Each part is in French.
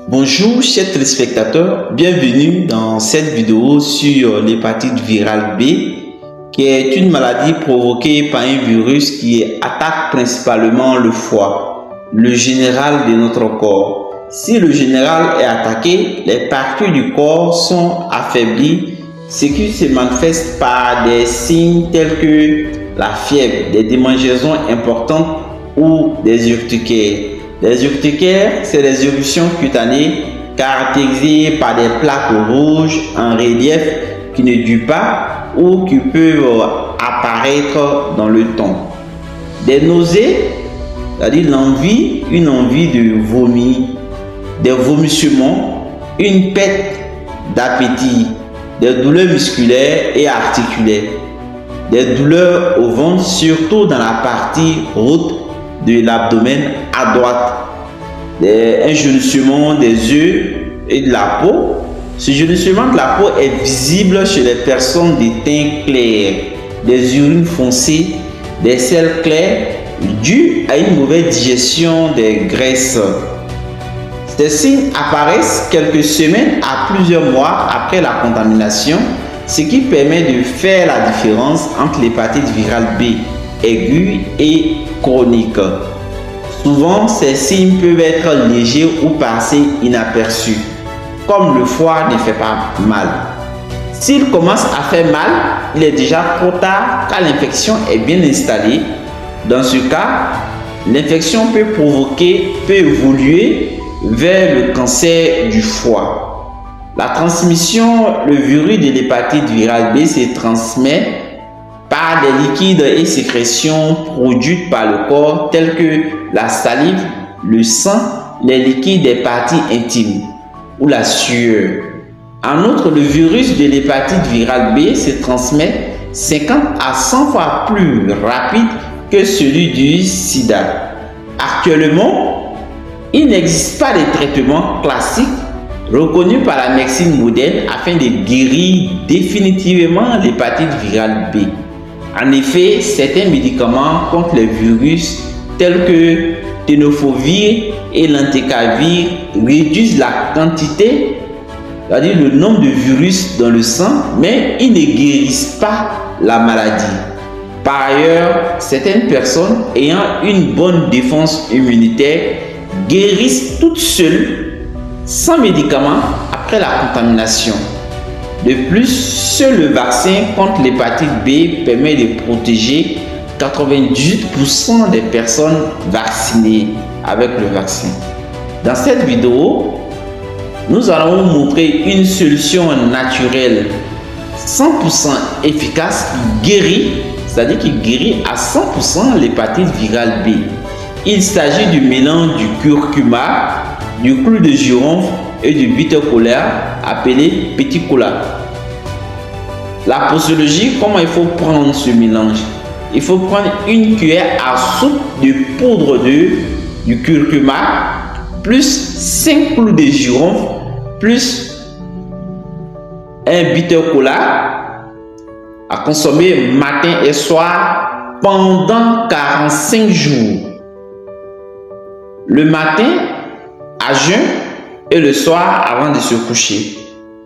Bonjour chers téléspectateurs, bienvenue dans cette vidéo sur l'hépatite virale B, qui est une maladie provoquée par un virus qui attaque principalement le foie, le général de notre corps. Si le général est attaqué, les parties du corps sont affaiblies, ce qui se manifeste par des signes tels que la fièvre, des démangeaisons importantes ou des urticaires. Les urticaires, c'est des éruptions cutanées caractérisées par des plaques rouges en relief qui ne durent pas ou qui peuvent apparaître dans le temps. Des nausées, c'est-à-dire une envie de vomir, des vomissements, une perte d'appétit, des douleurs musculaires et articulaires, des douleurs au ventre, surtout dans la partie haute de l'abdomen à droite, un jaunissement des yeux et de la peau. Ce jaunissement de la peau est visible chez les personnes de teint clair, des urines foncées, des selles claires dues à une mauvaise digestion des graisses. Ces signes apparaissent quelques semaines à plusieurs mois après la contamination, ce qui permet de faire la différence entre l'hépatite virale B aiguë et chronique. Souvent, ces signes peuvent être légers ou passer inaperçus, comme le foie ne fait pas mal. S'il commence à faire mal, il est déjà trop tard car l'infection est bien installée. Dans ce cas, l'infection peut évoluer vers le cancer du foie. La transmission, le virus de l'hépatite virale B se transmet par des liquides et sécrétions produites par le corps tels que la salive, le sang, les liquides des parties intimes ou la sueur. En outre, le virus de l'hépatite virale B se transmet 50 à 100 fois plus rapide que celui du sida. Actuellement, il n'existe pas de traitement classique reconnu par la médecine moderne afin de guérir définitivement l'hépatite virale B. En effet, certains médicaments contre les virus tels que tenofovir et l'entecavir réduisent la quantité, c'est-à-dire le nombre de virus dans le sang, mais ils ne guérissent pas la maladie. Par ailleurs, certaines personnes ayant une bonne défense immunitaire guérissent toutes seules, sans médicaments, après la contamination. De plus, seul le vaccin contre l'hépatite B permet de protéger 98% des personnes vaccinées avec le vaccin. Dans cette vidéo, nous allons vous montrer une solution naturelle 100% efficace qui guérit, c'est-à-dire qui guérit à 100% l'hépatite virale B. Il s'agit du mélange du curcuma, du clou de girofle et du bitter kola appelé petit cola. La posologie, comment il faut prendre ce mélange? Il faut prendre une cuillère à soupe de poudre du curcuma plus 5 clous de girofle plus un bitter kola à consommer matin et soir pendant 45 jours. Le matin à jeun et le soir avant de se coucher.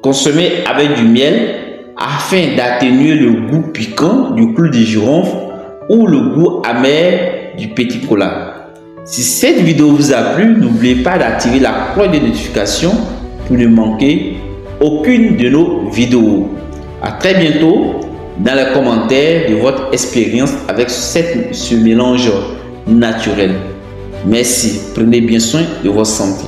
Consommer avec du miel afin d'atténuer le goût piquant du clou de girofle ou le goût amer du petit cola. Si cette vidéo vous a plu, n'oubliez pas d'activer la cloche de notification pour ne manquer aucune de nos vidéos. À très bientôt dans les commentaires de votre expérience avec ce mélange naturel. Merci, prenez bien soin de votre santé.